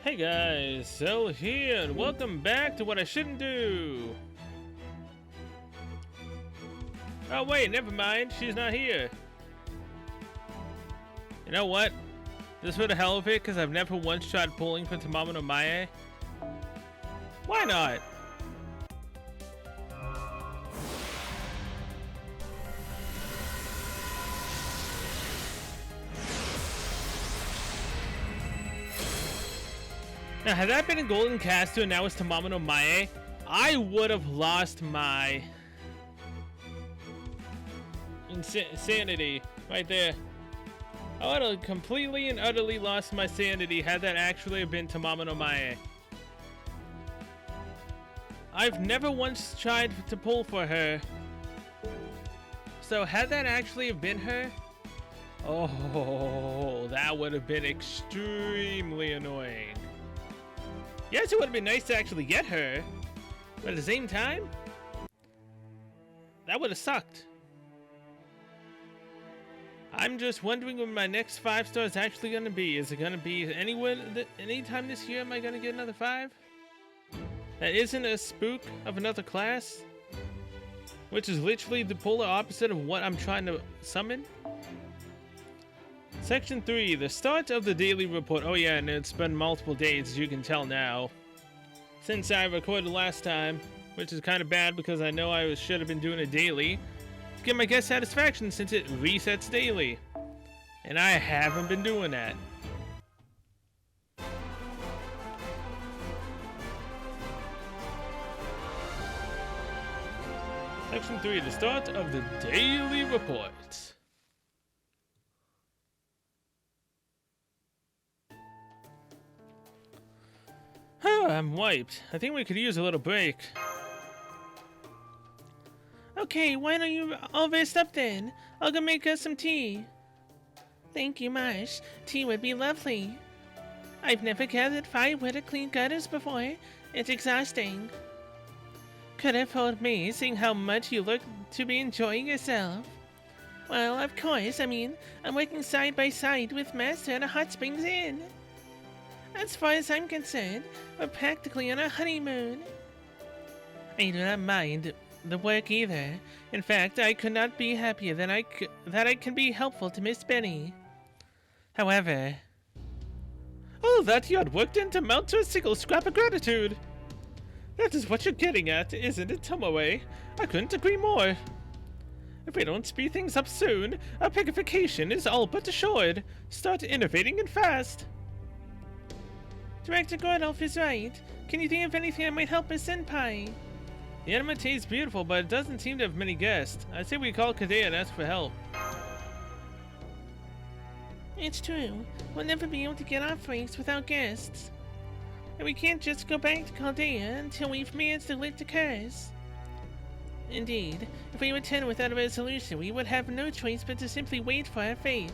Hey guys, Cell here, and welcome back to What I Shouldn't Do. Oh wait, never mind, she's not here. You know what? Just for the hell of it, because I've never once tried pulling for Tamamo no Mae. Why not? Now, had that been a Golden Caster and now it's Tamamo no Mae, I would have lost my sanity right there. I would have completely and utterly lost my sanity had that actually have been Tamamo no Mae. I've never once tried to pull for her. So had that actually have been her, oh, that would have been extremely annoying. Yes, it would have been nice to actually get her, but at the same time, that would have sucked. I'm just wondering when my next 5-star is actually going to be. Is it going to be anytime this year? Am I going to get another 5? That isn't a spook of another class? Which is literally the polar opposite of what I'm trying to summon? Section 3, the start of the daily report. Oh yeah, and it's been multiple days, as you can tell now, since I recorded last time, which is kind of bad because I know I should have been doing it daily to get my guest satisfaction since it resets daily, and I haven't been doing that. Section 3, the start of the daily report. Oh, I'm wiped. I think we could use a little break. Okay, why don't you all rest up then? I'll go make us some tea. Thank you, Marsh. Tea would be lovely. I've never gathered firewood or cleaned gutters before. It's exhausting. Could have told me, seeing how much you look to be enjoying yourself. Well, of course, I'm working side by side with Master at a hot springs inn. As far as I'm concerned, we're practically on a honeymoon. I do not mind the work either. In fact, I could not be happier that I can be helpful to Miss Benny. However... Oh, that you had worked in to mount to a single scrap of gratitude! That is what you're getting at, isn't it, Tomoe? I couldn't agree more. If we don't speed things up soon, our purification is all but assured. Start innovating and fast. Director Gordolf is right. Can you think of anything that might help Miss Senpai? The Enma-teis is beautiful, but it doesn't seem to have many guests. I say we call Chaldea and ask for help. It's true. We'll never be able to get off ranks without guests. And we can't just go back to Chaldea until we've managed to lift the curse. Indeed, if we return without a resolution, we would have no choice but to simply wait for our fate.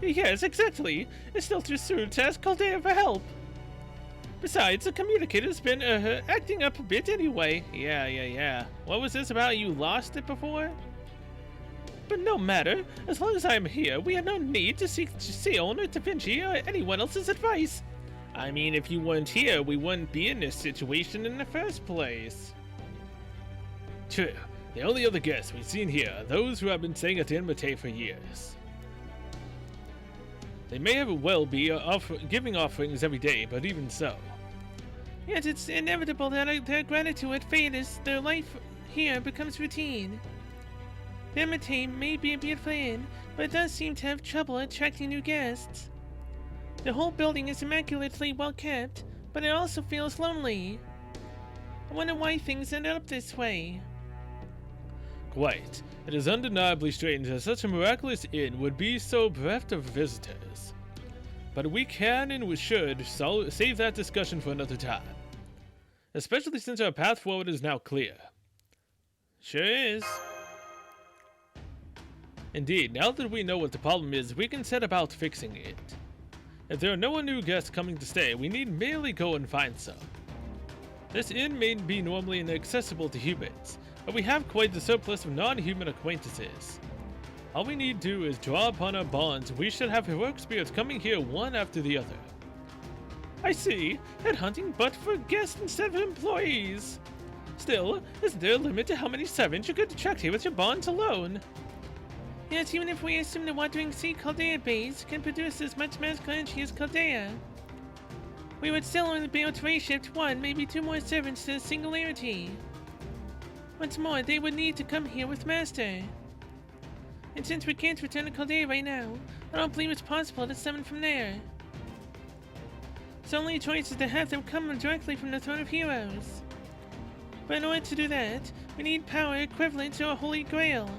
Yes, exactly. It's still too soon to ask Chaldea for help. Besides, the communicator's been acting up a bit anyway. Yeah. What was this about? You lost it before? But no matter. As long as I'm here, we have no need to seek Sion or Da Vinci or anyone else's advice. I mean, if you weren't here, we wouldn't be in this situation in the first place. True. The only other guests we've seen here are those who have been staying at the Enma-teis for years. They may have well be giving offerings every day, but even so. Yet it's inevitable that their gratitude fades, their life here becomes routine. The Enma-teis may be a beautiful inn, but it does seem to have trouble attracting new guests. The whole building is immaculately well kept, but it also feels lonely. I wonder why things ended up this way. Quite. It is undeniably strange that such a miraculous inn would be so bereft of visitors. But we can and we should save that discussion for another time. Especially since our path forward is now clear. Sure is. Indeed, now that we know what the problem is, we can set about fixing it. If there are no new guests coming to stay, we need merely go and find some. This inn may be normally inaccessible to humans, but we have quite the surplus of non-human acquaintances. All we need to do is draw upon our bonds, and we should have heroic spirits coming here one after the other. I see. Headhunting but for guests instead of employees. Still, isn't there a limit to how many servants you could attract here with your bonds alone? Yes, even if we assume the Wandering Sea Chaldea base can produce as much magical energy as Chaldea, we would still only be able to reshift one, maybe two more servants to the Singularity. Once more, they would need to come here with Master. And since we can't return to Chaldea right now, I don't believe it's possible to summon from there. So only choice is to have them come directly from the Throne of Heroes. But in order to do that, we need power equivalent to a Holy Grail.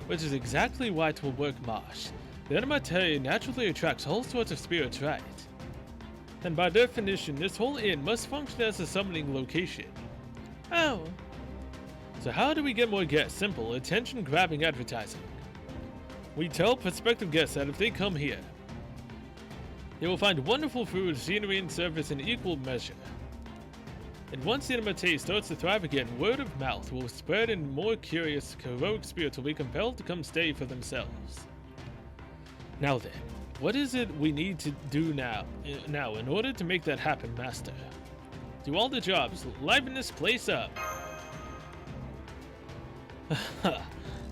Which is exactly why it will work, Marsh. The Enma-teis naturally attracts all sorts of spirits, right? And by definition, this whole inn must function as a summoning location. Oh. So how do we get more guests? Simple, attention-grabbing advertising. We tell prospective guests that if they come here, they will find wonderful food, scenery, and service in equal measure. And once the Enma-teis starts to thrive again, word of mouth will spread and more curious, heroic spirits will be compelled to come stay for themselves. Now then, what is it we need to do now in order to make that happen, Master? Do all the jobs, liven this place up.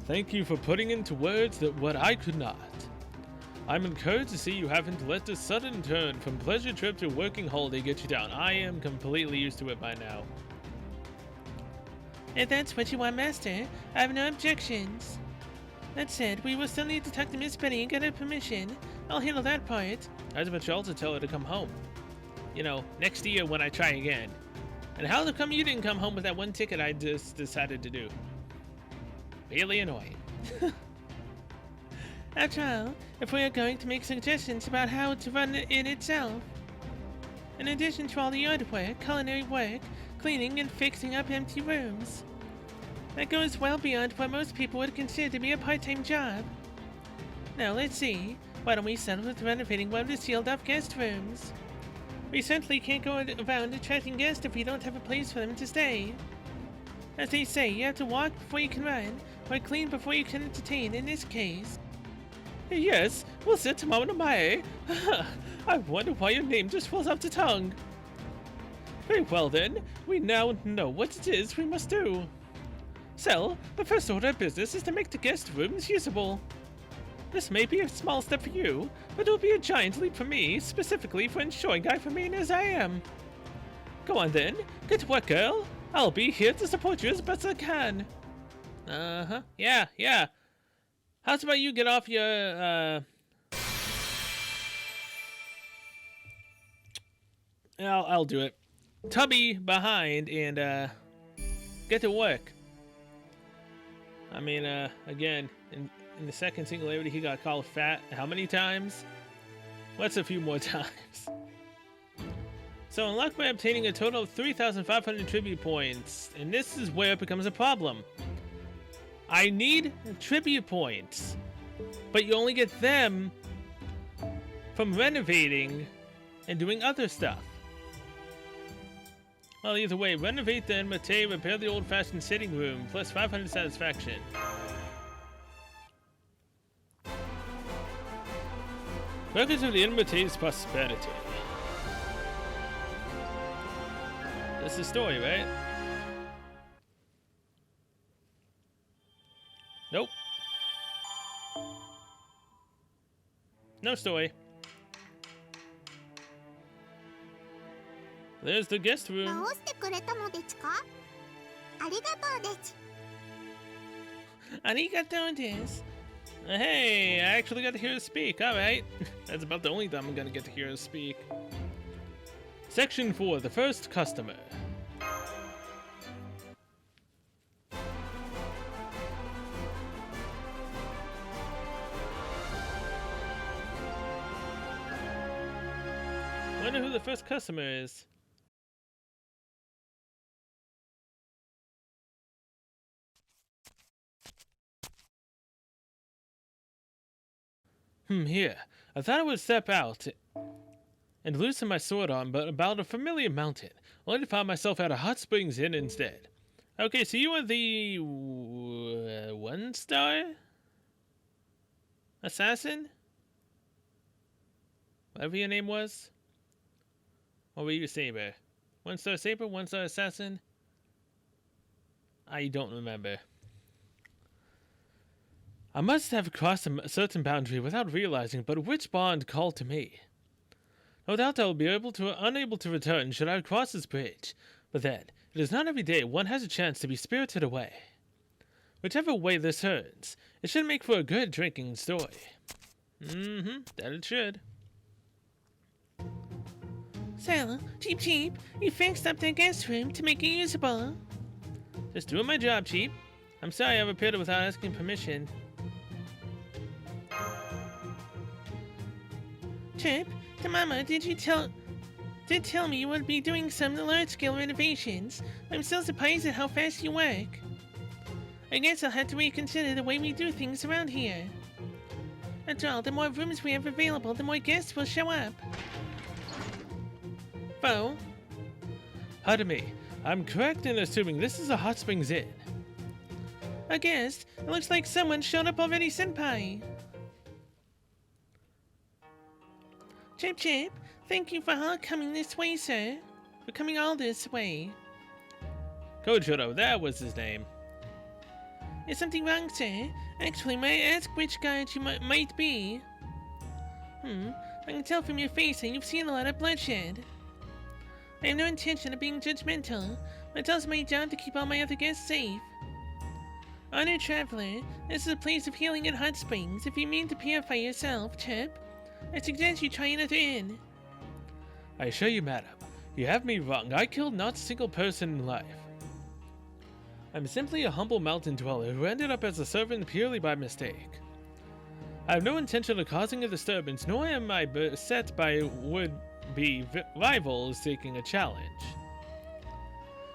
Thank you for putting into words what I could not. I'm encouraged to see you haven't let this sudden turn from pleasure trip to working holiday get you down. I am completely used to it by now. If that's what you want, Master, I have no objections. That said, we will still need to talk to Miss Betty and get her permission. I'll handle that part. I was about to tell her to come home. You know, next year when I try again. And how come you didn't come home with that one ticket I just decided to do? Really annoying. After all, if we are going to make suggestions about how to run the inn itself, in addition to all the yard work, culinary work, cleaning and fixing up empty rooms, that goes well beyond what most people would consider to be a part-time job. Now let's see, why don't we settle with renovating one of the sealed-off guest rooms? We certainly can't go around attracting guests if we don't have a place for them to stay. As they say, you have to walk before you can run, or clean before you can entertain in this case. Yes, we'll sit tomorrow night. I wonder why your name just rolls off the tongue. Very well then, we now know what it is we must do. So, the first order of business is to make the guest rooms usable. This may be a small step for you, but it will be a giant leap for me, specifically for ensuring I remain as I am. Go on then, get to work, girl. I'll be here to support you as best I can. Yeah. How's about you get off your, I'll do it. Tubby behind and, get to work. I mean, again, in the second Singularity, he got called fat how many times? What's a few more times? So unlock by obtaining a total of 3,500 tribute points, and this is where it becomes a problem. I need tribute points, but you only get them from renovating and doing other stuff. Well, either way, renovate the Enma-teis, repair the old-fashioned sitting room, plus 500 satisfaction. Records of the Enma-teis' prosperity. That's the story, right? Nope. No story. There's the guest room. Arigato desu. Hey, I actually got to hear her speak. Alright. That's about the only time I'm gonna get to hear her speak. Section 4, the first customer. Wonder who the first customer is. Here. I thought I would step out and loosen my sword arm, but about a familiar mountain, only to find myself at a hot springs inn instead. Okay, so you are the one-star assassin? Whatever your name was. What were you, Saber? 1-star Saber, 1-star Assassin? I don't remember. I must have crossed a certain boundary without realizing, but which bond called to me? No doubt I will be unable to return should I cross this bridge, but then, it is not every day one has a chance to be spirited away. Whichever way this turns, it should make for a good drinking story. That it should. So, Cheep Cheep, you fixed up that guest room to make it usable. Just doing my job, Cheep. I'm sorry I've appeared without asking permission. Chip, the mama did tell me you would be doing some large-scale renovations. I'm still surprised at how fast you work. I guess I'll have to reconsider the way we do things around here. After all, the more rooms we have available, the more guests will show up. Bo? Pardon me, I'm correct in assuming this is a Hot Springs Inn. A guest? It looks like someone showed up already, Senpai. Chip Chip, thank you for coming this way, sir. For coming all this way. Kojiro, that was his name. Is something wrong, sir? Actually, may I ask which guard you might be? I can tell from your face that you've seen a lot of bloodshed. I have no intention of being judgmental, but it's also my job to keep all my other guests safe. Honored traveler, this is a place of healing and hot springs. If you mean to purify yourself, Chip, I suggest you try another inn. I assure you, madam, you have me wrong. I killed not a single person in life. I'm simply a humble mountain dweller who ended up as a servant purely by mistake. I have no intention of causing a disturbance, nor am I beset by would-be rivals seeking a challenge.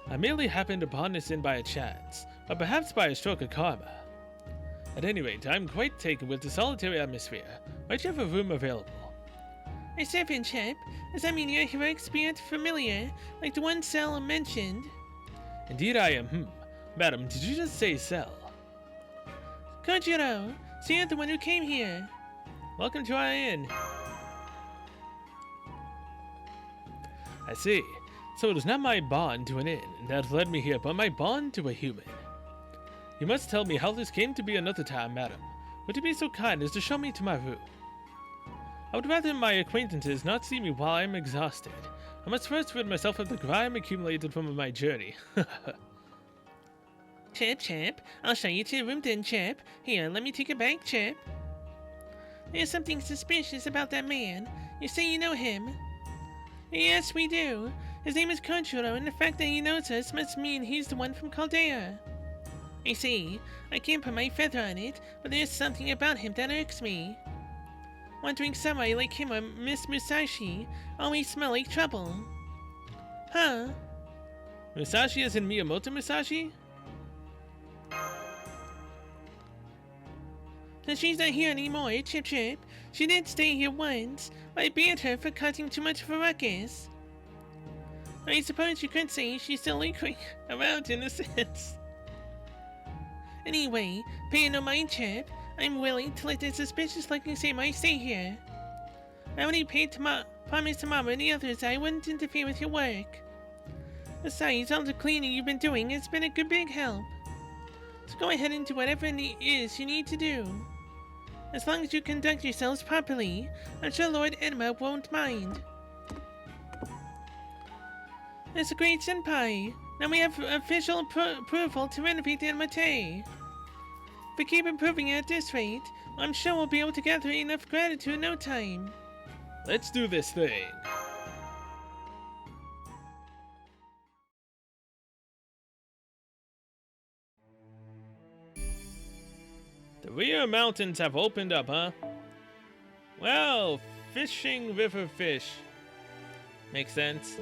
I merely happened upon this inn by a chance, or perhaps by a stroke of karma. At any rate, I'm quite taken with the solitary atmosphere. Might you have a room available? A servant, Chip? Does that mean your heroic spirit familiar, like the one Cell mentioned? Indeed I am, Madam, did you just say Cell? Kojiro, so you're the one who came here. Welcome to our inn. I see. So it is not my bond to an inn that led me here, but my bond to a human. You must tell me how this came to be another time, madam. Would you be so kind as to show me to my room? I would rather my acquaintances not see me while I am exhausted. I must first rid myself of the grime accumulated from my journey. Chip, I'll show you to your room then, Chip. Here, let me take it back, Chip. There's something suspicious about that man. You say you know him? Yes, we do. His name is Kojiro, and the fact that he knows us must mean he's the one from Chaldea. I see. I can't put my feather on it, but there's something about him that irks me. Wandering samurai like him or Miss Musashi always smell like trouble. Huh? Musashi as in Miyamoto Musashi? So she's not here anymore, Chip Chip. She did stay here once, but I banned her for causing too much of a ruckus. I suppose you could say she's still lingering around in a sense. Anyway, pay no mind, Chip. I'm willing to let the suspicious looking samurai stay here. I already promised to Mama and the others I wouldn't interfere with your work. Besides, all the cleaning you've been doing has been a good big help. So go ahead and do whatever it is you need to do. As long as you conduct yourselves properly, I'm sure Lord Enma won't mind. That's a great senpai. Now we have official approval to renovate the Enma-teis. If we keep improving at this rate, I'm sure we'll be able to gather enough gratitude in no time. Let's do this thing. The Rio Mountains have opened up, huh? Well, fishing river fish. Makes sense.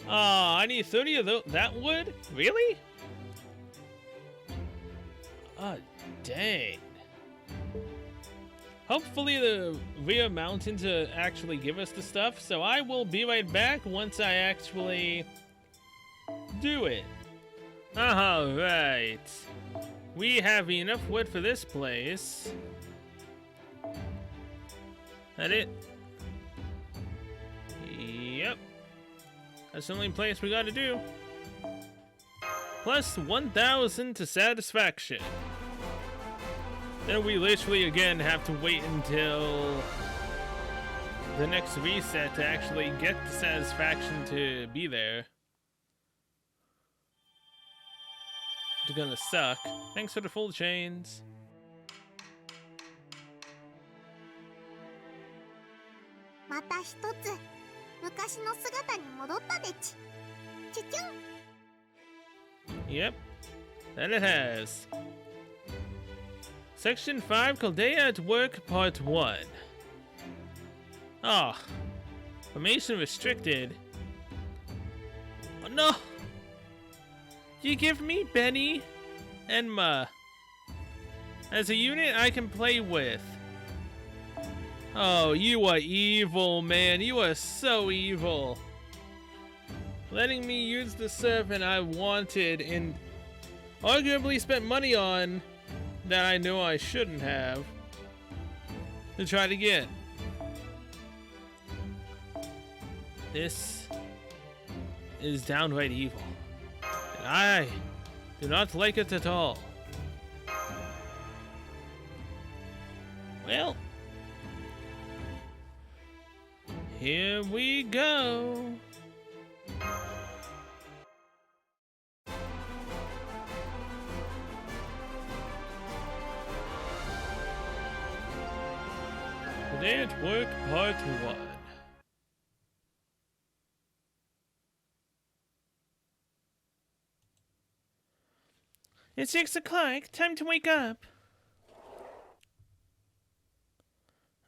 I need 30 of that wood? Really? Ah, dang. Hopefully the Rio Mountains actually give us the stuff, so I will be right back once I actually do it. Alright. We have enough wood for this place. That it? That's the only place we gotta do. Plus 1,000 to satisfaction. Then we literally again have to wait until the next reset to actually get the satisfaction to be there. It's gonna suck. Thanks for the full chains. Yep, that it has. Section 5, Chaldea at Work, Part 1. Ah, formation restricted. Oh no! You give me Benny, Enma as a unit I can play with. Oh, you are evil, man. You are so evil. Letting me use the servant I wanted and arguably spent money on that I know I shouldn't have. To try it again. This is downright evil. And I do not like it at all. Well, here we go. Today at Work, Part 1. It's 6 o'clock. Time to wake up.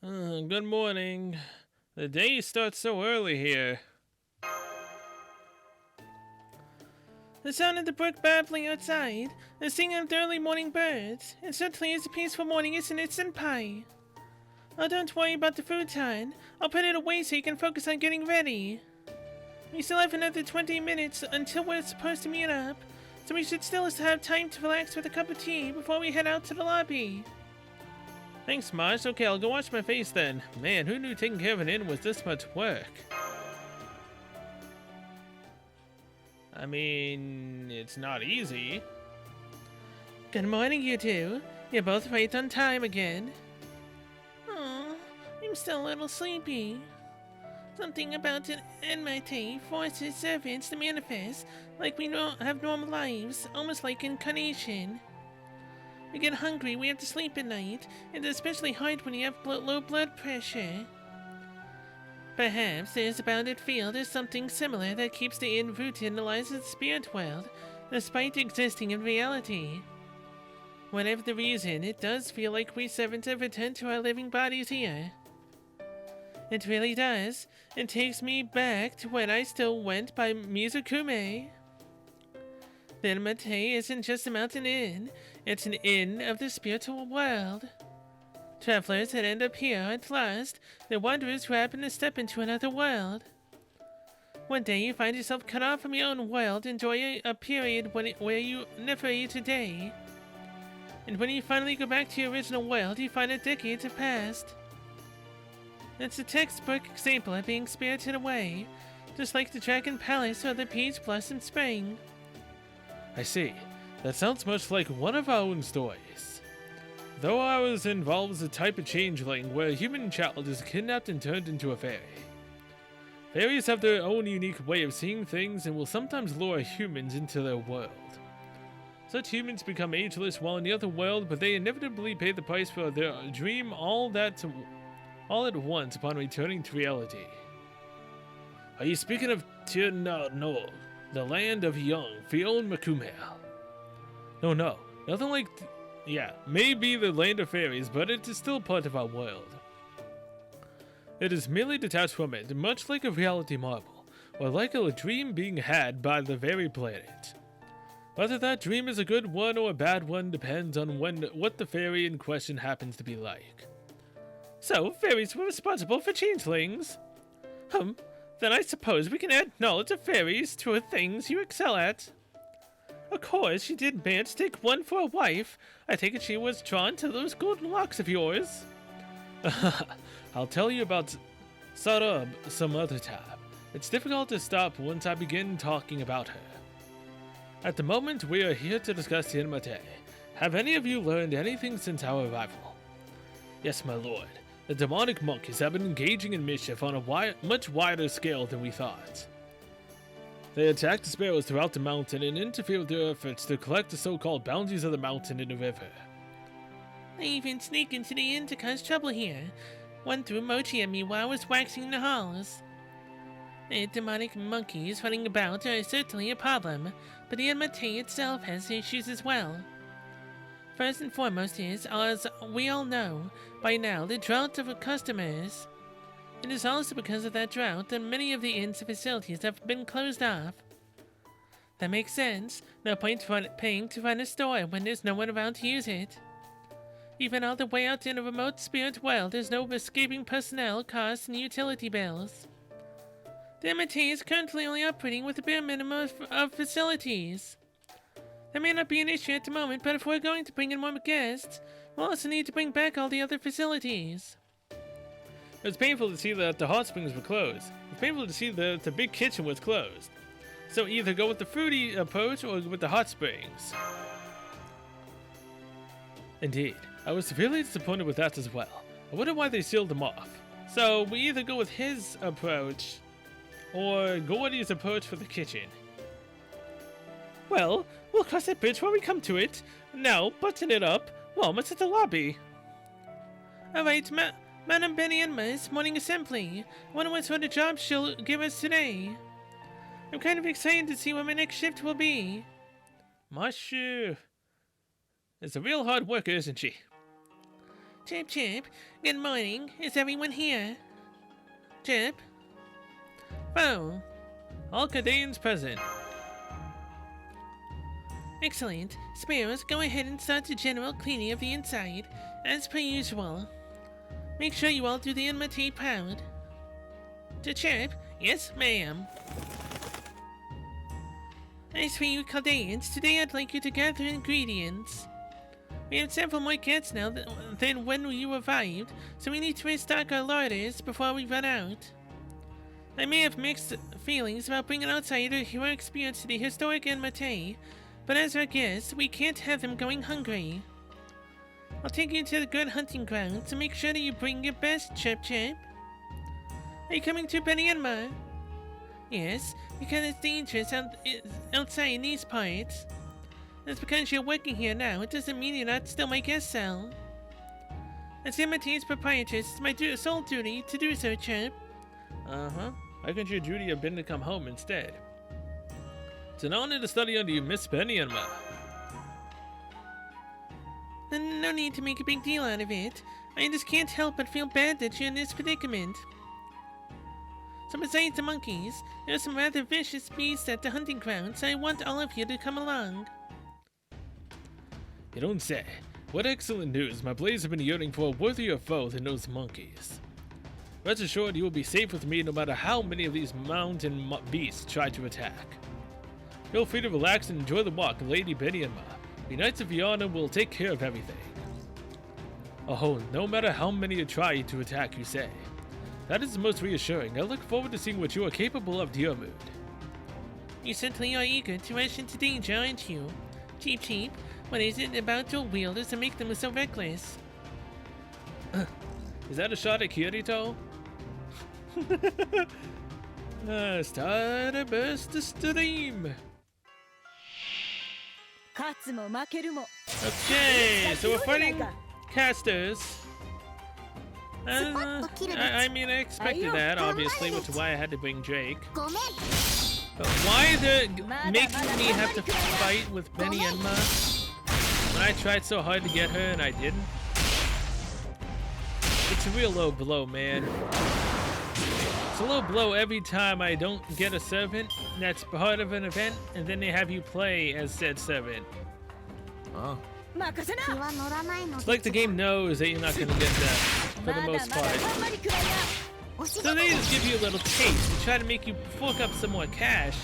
Good morning. The day starts so early here. The sound of the brook babbling outside, the singing of the early morning birds. It certainly is a peaceful morning, isn't it, Senpai? Oh, don't worry about the futon. I'll put it away so you can focus on getting ready. We still have another 20 minutes until we're supposed to meet up, so we should still have time to relax with a cup of tea before we head out to the lobby. Thanks, Marsh. Okay, I'll go wash my face then. Man, who knew taking care of an inn was this much work? I mean, it's not easy. Good morning, you two. You're both right on time again. Aw, I'm still a little sleepy. Something about an Enma-teis forces servants to manifest like we have normal lives, almost like incarnation. We get hungry, we have to sleep at night, and it's especially hard when you have low blood pressure. Perhaps there's a bounded field or something similar that keeps the inn rooted in the lives of the spirit world, despite existing in reality. Whatever the reason, it does feel like we servants have returned to our living bodies here. It really does. It takes me back to when I still went by Mizukume. The Enma-teis isn't just a mountain inn, it's an inn of the spiritual world. Travelers that end up here aren't lost, they're wanderers who happen to step into another world. One day you find yourself cut off from your own world, enjoying a period where you never eat a day. And when you finally go back to your original world, you find that decades have passed. It's a textbook example of being spirited away, just like the Dragon Palace or the Peach Blossom Spring. I see. That sounds much like one of our own stories. Though ours involves a type of changeling where a human child is kidnapped and turned into a fairy. Fairies have their own unique way of seeing things and will sometimes lure humans into their world. Such humans become ageless while in the other world, but they inevitably pay the price for their dream all at once upon returning to reality. Are you speaking of no, the land of young Fion Makumel? No, nothing like... yeah, maybe the land of fairies, but it is still part of our world. It is merely detached from it, much like a reality marble, or like a dream being had by the very planet. Whether that dream is a good one or a bad one depends on what the fairy in question happens to be like. So, fairies were responsible for changelings? Then I suppose we can add knowledge of fairies to the things you excel at. Of course, you did manage to take one for a wife. I take it she was drawn to those golden locks of yours. I'll tell you about Sarab some other time. It's difficult to stop once I begin talking about her. At the moment, we are here to discuss the Enma-teis. Have any of you learned anything since our arrival? Yes, my lord. The demonic monkeys have been engaging in mischief on a much wider scale than we thought. They attack the sparrows throughout the mountain and interfere with their efforts to collect the so-called bounties of the mountain in the river. They even sneak into the inn to cause trouble here. One threw mochi at me while I was waxing the halls. The demonic monkeys running about are certainly a problem, but the Enma-teis itself has issues as well. First and foremost is, as we all know by now, the drought of customers. It is also because of that drought that many of the inn's facilities have been closed off. That makes sense. No point paying to run a store when there's no one around to use it. Even all the way out in a remote spirit world, there's no escaping personnel, costs, and utility bills. The Enma-teis is currently only operating with a bare minimum of facilities. That may not be an issue at the moment, but if we're going to bring in more guests, we'll also need to bring back all the other facilities. It was painful to see that the hot springs were closed. It's painful to see that the big kitchen was closed. So either go with the fruity approach or with the hot springs. Indeed, I was severely disappointed with that as well. I wonder why they sealed them off. So we either go with his approach or Gordy's approach for the kitchen. Well, we'll cross that bridge when we come to it. Now, button it up. We're almost at the lobby. Alright, Madame Enma's morning assembly. I wonder what sort of job she'll give us today. I'm kind of excited to see what my next shift will be. Monsieur is a real hard worker, isn't she? Chip, Chip. Good morning. Is everyone here? Chip? Oh. All Chaldeans present. Excellent. Sparrows, go ahead and start the general cleaning of the inside, as per usual. Make sure you all do the Enma-teis proud. To Chirp? Yes, ma'am. As for you Chaldeans, today I'd like you to gather ingredients. We have several more cats now than when you arrived, so we need to restock our larders before we run out. I may have mixed feelings about bringing outsiders who are experienced to the historic Enma-teis, but as our guests, we can't have them going hungry. I'll take you to the good hunting grounds to make sure that you bring your best, Chip Chip. Are you coming to Enma? Yes, because it's dangerous outside in these parts. That's because you're working here now. It doesn't mean you're not still my guest cell. As Enma-teis proprietress, it's my sole duty to do so, Chip. Uh-huh. Why couldn't your duty have been to come home instead? It's an honor to study under you, Miss Enma. No need to make a big deal out of it. I just can't help but feel bad that you're in this predicament. So besides the monkeys, there are some rather vicious beasts at the hunting grounds, so I want all of you to come along. You don't say. What excellent news. My blades have been yearning for a worthier foe than those monkeys. Rest assured you will be safe with me no matter how many of these mountain beasts try to attack. Feel free to relax and enjoy the walk, Lady Enma. The Knights of Viana will take care of everything. Oh, no matter how many try to attack, you say. That is the most reassuring. I look forward to seeing what you are capable of, dear Mood. You certainly are eager to rush into danger, aren't you? Cheep Cheep, what is it about your wielders to make them so reckless? Is that a shot at Kirito? Start a burst to stream. Okay, so we're fighting casters. I mean, I expected that, obviously, which is why I had to bring Drake. But why they're making me have to fight with Enma when I tried so hard to get her and I didn't? It's a real low blow, man. It's a low blow every time I don't get a servant that's part of an event, and then they have you play as said servant. Oh. It's like the game knows that you're not going to get that, for the most part. So they just give you a little taste to try to make you fork up some more cash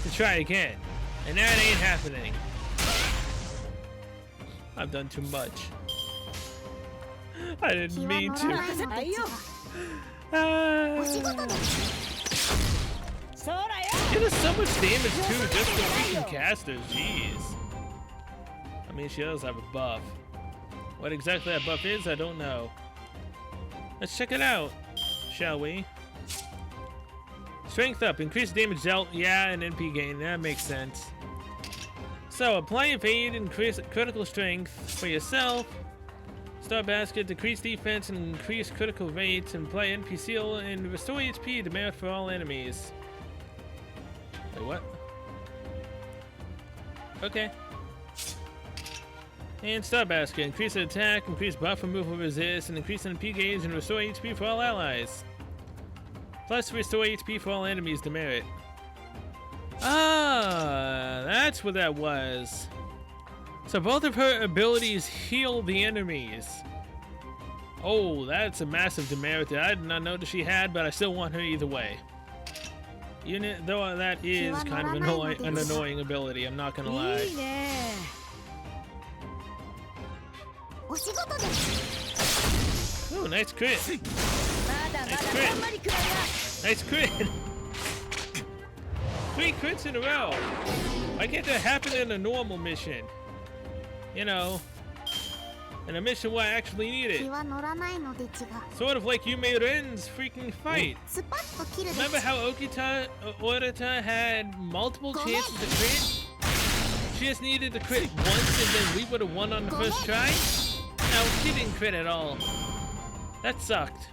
to try again. And that ain't happening. I've done too much. I didn't mean to. She does so much damage too, just from freaking casters. Jeez. I mean, she does have a buff. What exactly that buff is, I don't know. Let's check it out, shall we? Strength up, increased damage dealt, yeah, and NP gain. That makes sense. So, apply evade, increase critical strength for yourself. Star Basket, decrease defense and increase critical rates, and play NP seal and restore HP to merit for all enemies. Wait, what? Okay. And Star Basket, increase attack, increase buff removal resist, and increase NP gauge and restore HP for all allies. Plus restore HP for all enemies to merit. Ah, that's what that was. So both of her abilities heal the enemies. Oh, that's a massive demerit that I did not know that she had, but I still want her either way. Even though that is kind of an annoying ability, I'm not gonna lie. Ooh, nice crit. Nice crit. Nice crit. 3 crits in a row. Why can't that happen in a normal mission? You know, in a mission where I actually need it. Sort of like Yume Ren's freaking fight. Remember how Orita had multiple chances to crit? She just needed to crit once and then we would have won on the first try? No, she didn't crit at all. That sucked.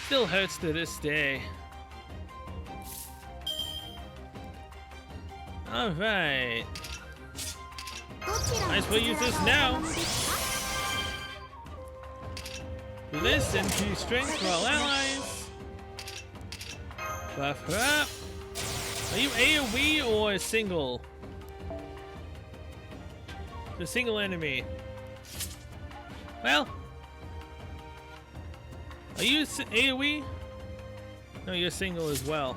Still hurts to this day. Alright. Might as well use this now. Do this, NP strength for all allies. Buff her up. Are you AoE or a single? The single enemy. Well. Are you AoE? No, you're single as well.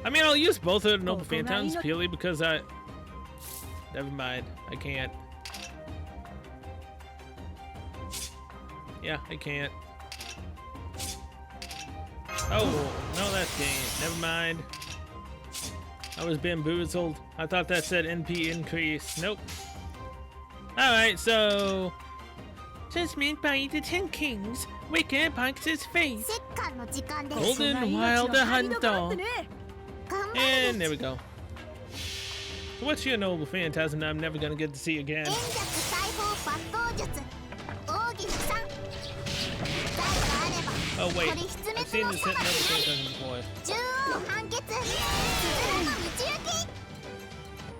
I mean, I'll use both of the Noble Phantoms purely because I... Never mind, I can't. Yeah, I can't. Oh, no, that's game. Never mind. I was bamboozled. I thought that said NP increase. Nope. Alright, so... Just meant by the 10 Kings, Wicker Box's face. Golden Wilder Hunter. And there we go. So what's your Noble Phantasm I'm never gonna get to see again? Oh wait, I've seen this hit Noble Phantasm before.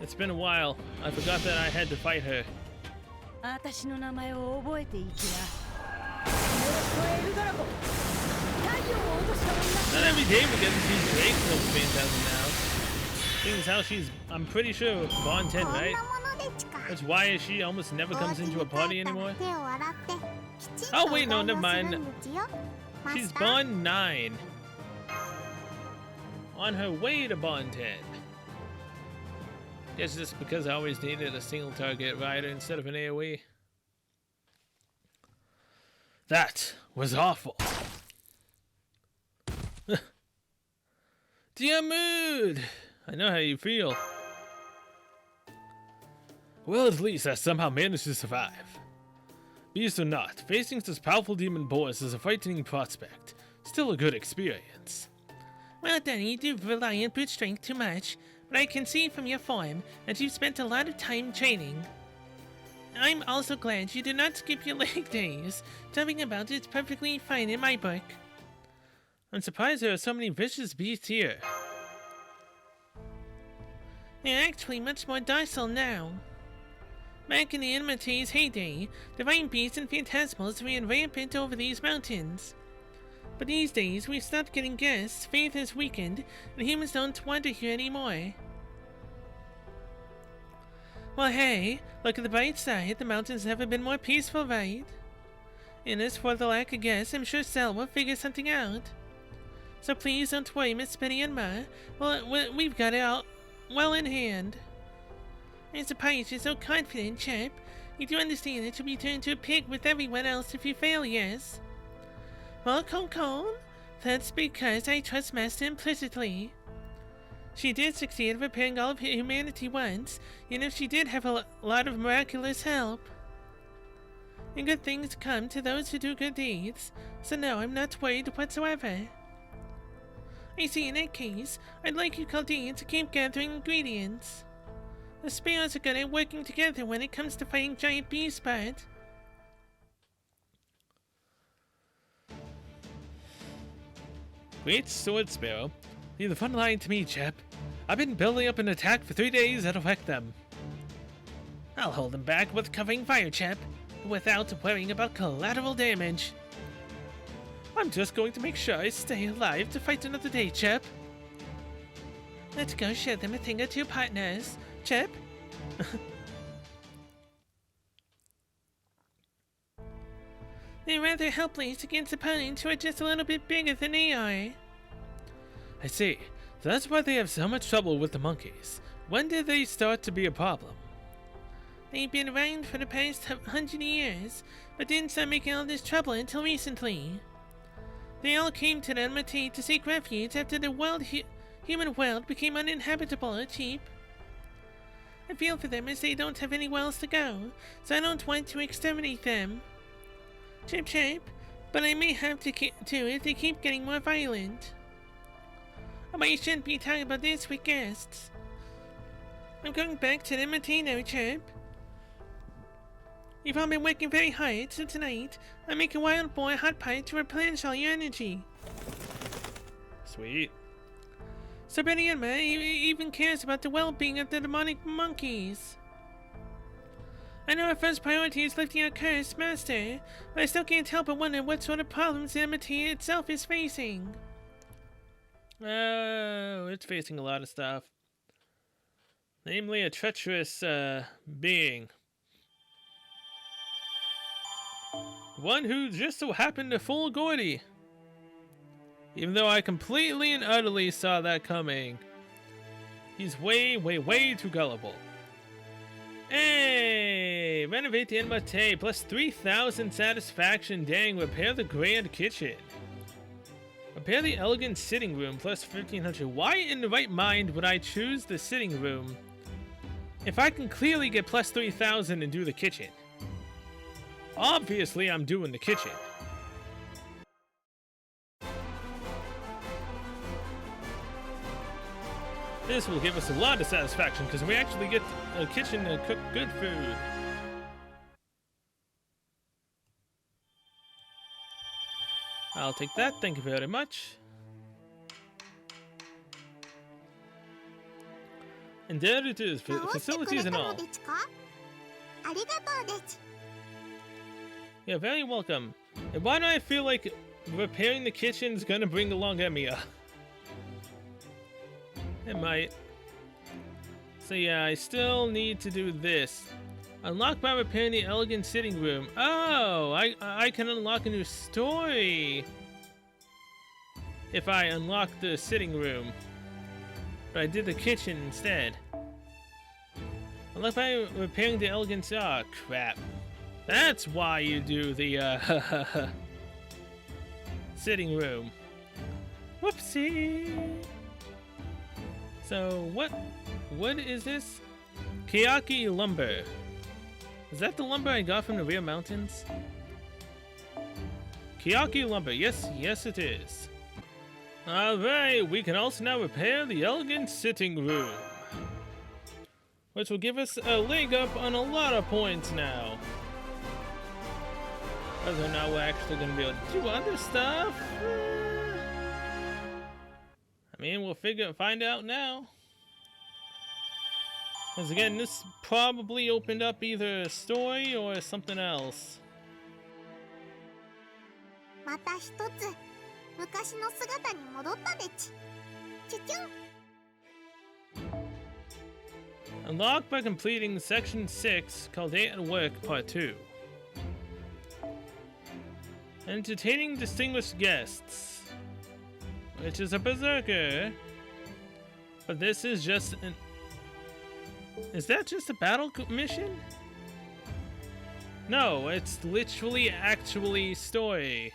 It's been a while. I forgot that I had to fight her. Not every day we get to see Drake's Noble Phantasm now. Seeing as how she's, I'm pretty sure, Bond 10, right? That's why she almost never comes into a party anymore. Oh wait, no, never mind. She's Bond 9. On her way to Bond 10. Guess just because I always needed a single target rider instead of an AoE. That was awful. Dear mood! I know how you feel. Well, at least I somehow managed to survive. Beast or not, facing such powerful demon boys is a frightening prospect. Still a good experience. Well done, you do rely on brute strength too much, but I can see from your form that you've spent a lot of time training. I'm also glad you did not skip your leg days. Jumping about is perfectly fine in my book. I'm surprised there are so many vicious beasts here. They're actually much more docile now. Back in the Enma-teis heyday, divine beasts and phantasmals ran rampant over these mountains. But these days, we've stopped getting guests, faith has weakened, and humans don't wander here anymore. Well hey, look at the bright side, the mountains never been more peaceful, right? And as for the lack of guests, I'm sure Cell will figure something out. So please don't worry, Miss Betty and Ma. Well, we've got it all well in hand. I'm surprised you're so confident, chap. You do understand that you'll be turned into a pig with everyone else if you fail, yes? Well, Concon, that's because I trust Master implicitly. She did succeed in repairing all of humanity once, and if she did have a lot of miraculous help. And good things come to those who do good deeds, so no, I'm not worried whatsoever. I see, in that case, I'd like you Chaldea to keep gathering ingredients. The sparrows are good at working together when it comes to fighting giant beasts, but... Great sword sparrow. Leave the front line to me, chap. I've been building up an attack for 3 days that'll wreck them. I'll hold them back with covering fire, chap, without worrying about collateral damage. I'm just going to make sure I stay alive to fight another day, chap. Let's go show them a thing or two, partners. Chip? They're rather helpless against opponents who are just a little bit bigger than they are. I see. So that's why they have so much trouble with the monkeys. When did they start to be a problem? They've been around for the past 100 years, but didn't start making all this trouble until recently. They all came to the Enma-teis to seek refuge after the human world became uninhabitable or cheap. I feel for them as they don't have anywhere else to go, so I don't want to exterminate them. Chip chip, but I may have to if they keep getting more violent. But you shouldn't be talking about this with guests. I'm going back to the Enma-teis now, Chip. You've all been working very hard, so tonight, I make a wild boar hot pie to replenish all your energy. Sweet. So Betty Enma even cares about the well-being of the demonic monkeys. I know our first priority is lifting our cursed master, but I still can't help but wonder what sort of problems the Enma-teis itself is facing. Oh, it's facing a lot of stuff. Namely a treacherous, being. One who just so happened to fool Gordy. Even though I completely and utterly saw that coming. He's way, way, way too gullible. Hey! Renovate the Enma-teis, plus 3,000 satisfaction. Dang, repair the grand kitchen. Repair the elegant sitting room, plus 1,500. Why in the right mind would I choose the sitting room if I can clearly get plus 3,000 and do the kitchen? Obviously, I'm doing the kitchen. This will give us a lot of satisfaction because we actually get a kitchen to cook good food. I'll take that, thank you very much. And there it is, facilities and all. You're very welcome. And why do I feel like repairing the kitchen's gonna bring along Emiya? It might. So yeah, I still need to do this. Unlock by repairing the elegant sitting room. Oh, I can unlock a new story if I unlock the sitting room. But I did the kitchen instead. Unlock by repairing the elegant... Oh, crap. That's why you do the, sitting room. Whoopsie! So, what is this? Kayaki lumber. Is that the lumber I got from the rear mountains? Kayaki lumber, yes, yes it is. Alright, we can also now repair the elegant sitting room. Which will give us a leg up on a lot of points now. Whether or not we're actually going to be able to do other stuff. I mean, we'll find out now. Once again, this probably opened up either a story or something else. Unlocked by completing Section 6, Chaldea at Work, Part 2. Entertaining distinguished guests. Which is a berserker. But this is just an... Is that just a battle mission? No, it's literally, actually story.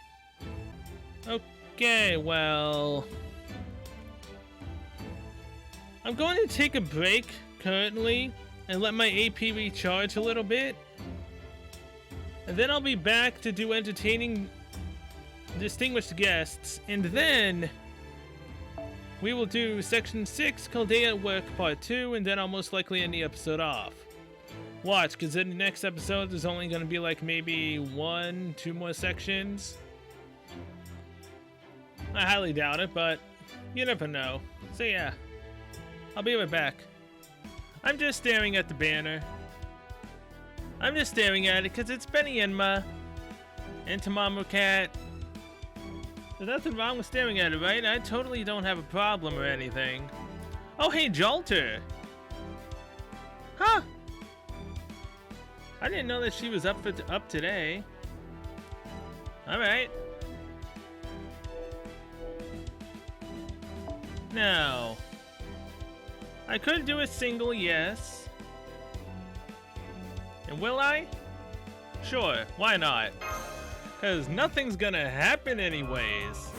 Okay, well, I'm going to take a break currently and let my AP recharge a little bit. And then I'll be back to do entertaining distinguished guests. And then we will do Section 6, Chaldea at Work Part 2, and then I'll most likely end the episode off. Watch, because in the next episode there's only going to be like maybe 1-2 more sections. I highly doubt it, but you never know. So yeah, I'll be right back. I'm just staring at the banner. I'm just staring at it because it's Benny Enma and Tamamo Cat. There's nothing wrong with staring at it, right? I totally don't have a problem or anything. Oh, hey, Jolter! Huh! I didn't know that she was up today. Alright. Now, I could do a single, yes. And will I? Sure, why not? Because nothing's gonna happen anyways.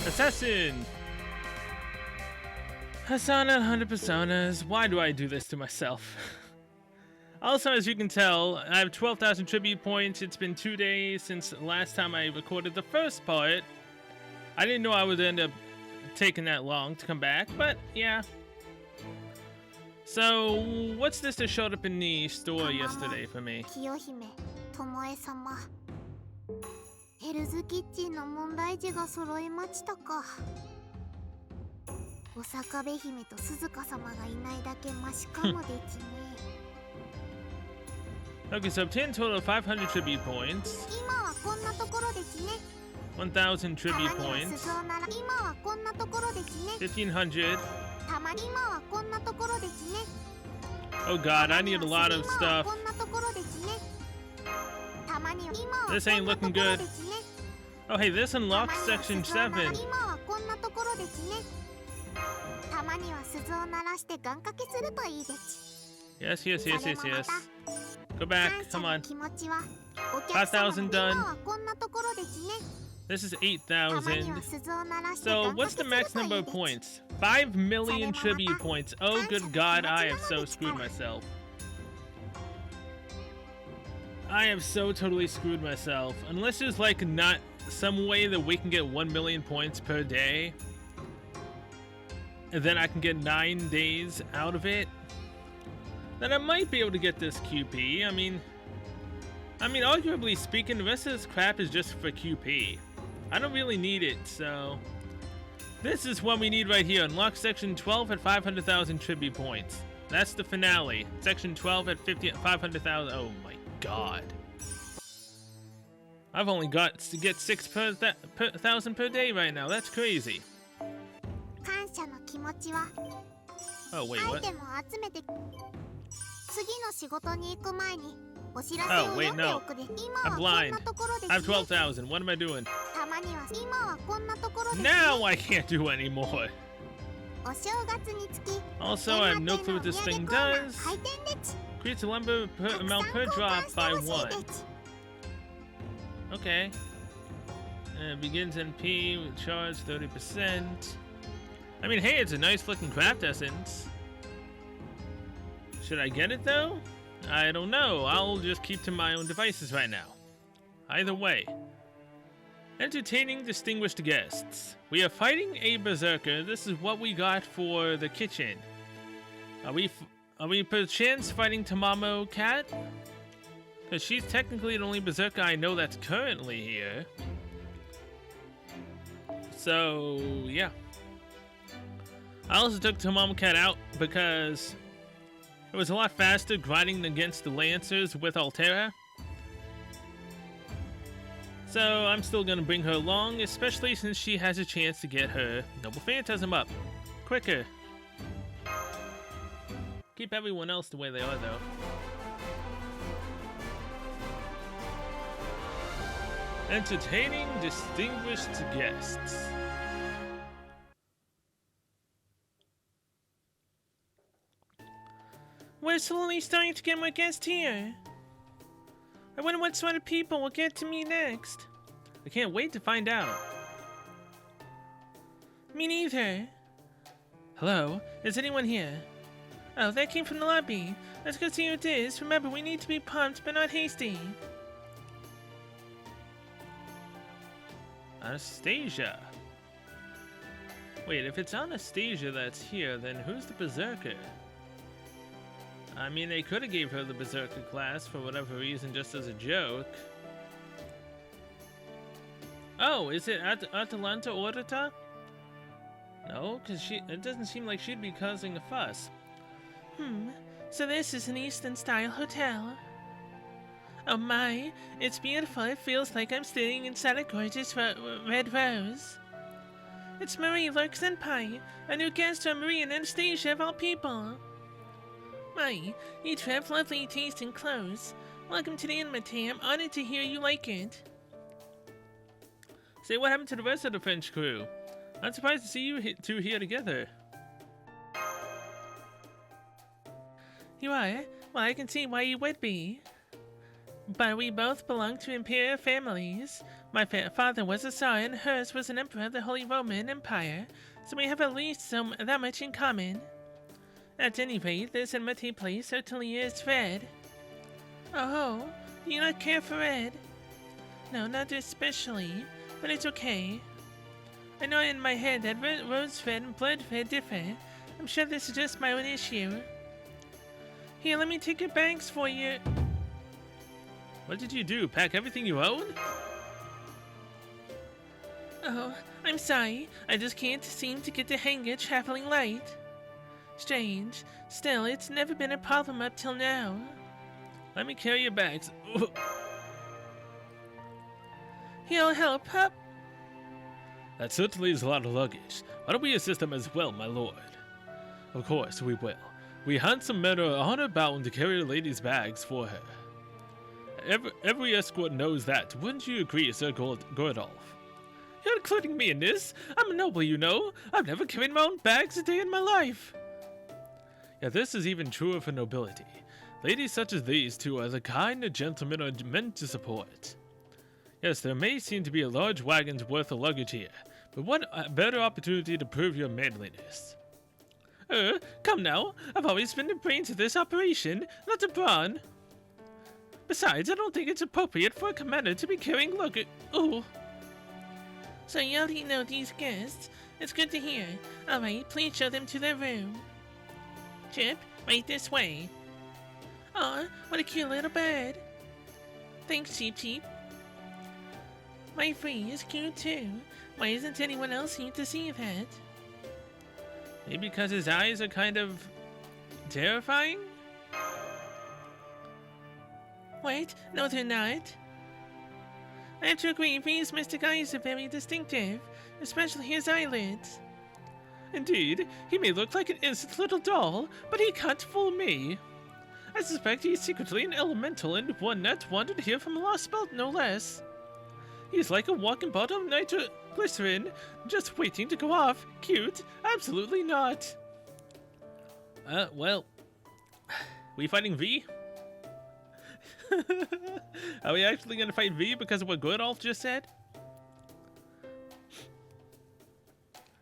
Assassin! Hassan at 100 personas. Why do I do this to myself? Also, as you can tell, I have 12,000 tribute points. It's been 2 days since the last time I recorded the first part. I didn't know I would end up taking that long to come back, but yeah. So, what's this that showed up in the store yesterday for me? ヘルズキッチンの問題児が揃いましたか。お坂部姫と鈴鹿様がいないだけマシかもでちね。Okay, so obtain a total of 500 tribute points. 今はこんなところでちね。 1,000 tribute たまには points. 鈴をなら今はこんなところでちね。 1,500. たまに今はこんなところでちね。 Oh god, I need a lot of 今は stuff. こんなところでちね。たまには今は This ain't こんな looking ところ good. でちね。 Oh hey, this たま unlocks には section 鈴をなら 7. 今はこんなところでちね。たまには鈴を鳴らして願掛けするといいでち。 Yes, yes, そ yes, れ yes, もま yes. た Go back, 感謝 come の on. 気持ちはお客様の 5,000 今 done. はこんなところでちね。 This is たまには 8,000. 鈴を鳴らして So, 願 what's 掛 the け max すると number いい of でち。 points? 5 million tribute points. Oh, good god, I have so screwed myself. I have so totally screwed myself. Unless there's like not some way that we can get 1 million points per day, and then I can get 9 days out of it, then I might be able to get this QP. I mean, arguably speaking, the rest of this crap is just for QP. I don't really need it, so this is what we need right here. Unlock section 12 at 500,000 tribute points. That's the finale. Section 12 at 500,000. Oh my god. I've only got to get 6 per thousand per day right now. That's crazy. 感謝の気持ちは Oh, wait, アイ what? テムを集めて次の仕事に行く前にお知らせ Oh, を wait, 読んで no. おくれ。今は I'm こん blind. なところで I have ちね。 12,000. What am I doing? たまには今はこんなところでちね。 Now I can't do anymore. お正月につき Also, I have no clue what this thing does. 回転でち。 Creates a lumber たくさん amount per 交 drop 換して by ほしい 1. でち。 Okay. Begins NP with charge 30%. I mean, hey, it's a nice looking craft essence. Should I get it though? I don't know. I'll just keep to my own devices right now. Either way. Entertaining distinguished guests. We are fighting a berserker. This is what we got for the kitchen. Are we perchance fighting Tamamo Cat? Because she's technically the only berserker I know that's currently here. So, yeah. I also took Tamamo Cat out because it was a lot faster grinding against the Lancers with Altera. So, I'm still gonna bring her along, especially since she has a chance to get her Noble Phantasm up quicker. Keep everyone else the way they are, though. Entertaining distinguished guests. We're slowly starting to get more guests here. I wonder what sort of people we'll get to meet next. I can't wait to find out. Me neither. Hello, is anyone here? Oh, that came from the lobby. Let's go see who it is. Remember, we need to be prompt but not hasty. Anastasia. Wait, if it's Anastasia that's here, then who's the berserker? I mean, they could have gave her the berserker class for whatever reason, just as a joke. Oh, is it Atalanta Audita? No, because it doesn't seem like she'd be causing a fuss. So this is an Eastern-style hotel. Oh my, it's beautiful. It feels like I'm sitting inside a gorgeous red rose. It's Marie Lurk-senpai, a new guest from Marie and Anastasia of all people. My, you two have lovely taste in clothes. Welcome to the Enma-teis. I'm honored to hear you like it. Say, what happened to the rest of the French crew? I'm surprised to see you two here together. You are? Well, I can see why you would be. But we both belong to imperial families. My father was a Tsar and hers was an emperor of the Holy Roman Empire, so we have at least that much in common. At any rate, this Enma-teis place certainly is red. Oh, do you not care for red? No, not especially, but it's okay. I know in my head that rose red and blood red differ. I'm sure this is just my own issue. Here, let me take your bags for you. What did you do? Pack everything you own? Oh, I'm sorry. I just can't seem to get the hang of traveling light. Strange. Still, it's never been a problem up till now. Let me carry your bags. He'll help up. That certainly is a lot of luggage. Why don't we assist them as well, my lord? Of course, we will. We handsome men are honor-bound to carry a lady's bags for her. Every escort knows that. Wouldn't you agree, Sir Gordolf? You're including me in this. I'm a noble, you know. I've never carried my own bags a day in my life. Yeah, this is even truer for nobility. Ladies such as these two are the kind of gentlemen are meant to support. Yes, there may seem to be a large wagon's worth of luggage here, but what a better opportunity to prove your manliness. Come now. I've always been the brains of this operation, not the brawn. Besides, I don't think it's appropriate for a commander to be carrying luggage. Oh. So you already know these guests. It's good to hear. Alright, please show them to their room. Chip, right this way. Aw, what a cute little bird. Thanks, Cheep Cheep. My free is cute too. Why isn't anyone else here to see that? Maybe because his eyes are kind of terrifying? Wait, no they're not. I have to agree, Free's mystic eyes are very distinctive, especially his eyelids. Indeed, he may look like an innocent little doll, but he can't fool me. I suspect he's secretly an elemental and one that wandered here from a lost belt, no less. He's like a walking bottle of nitroglycerin, just waiting to go off. Cute? Absolutely not. Well, we fighting V? Are we actually gonna fight V because of what Gordolf just said?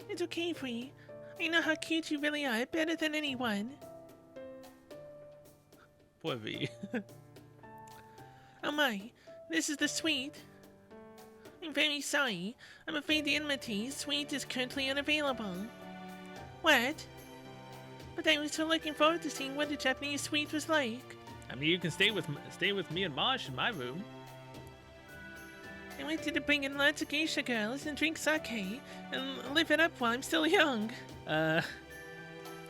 It's okay, Free. I know how cute you really are, better than anyone. Poor V. Oh my, this is the suite. I'm very sorry. I'm afraid the Enma-teis suite is currently unavailable. What? But I was so looking forward to seeing what the Japanese suite was like. I mean, you can stay with me and Marsh in my room. I wanted to bring in lots of geisha girls and drink sake and live it up while I'm still young.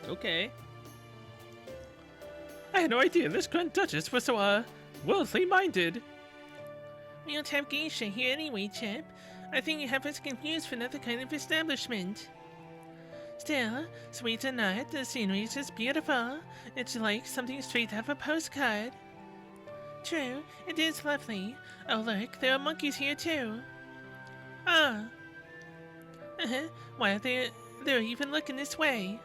Okay. I had no idea this Grand Duchess was so, worldly minded. We don't have geisha here anyway, Chip. I think you have us confused for another kind of establishment. Still, sweet or not, the scenery is just beautiful. It's like something straight out of a postcard. True, it is lovely. Oh look, there are monkeys here too. Ah. Why, they're even looking this way.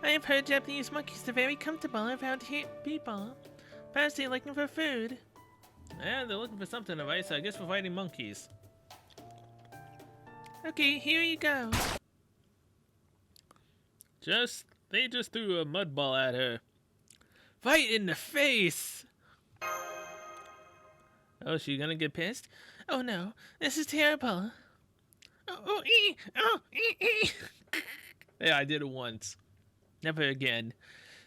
I have heard Japanese monkeys are very comfortable around here people. Perhaps they're looking for food. Yeah, they're looking for something, alright, so I guess we're fighting monkeys. Okay, here you go. They just threw a mud ball at her. Right in the face! Oh, she gonna get pissed? Oh no, this is terrible. Yeah, I did it once. Never again.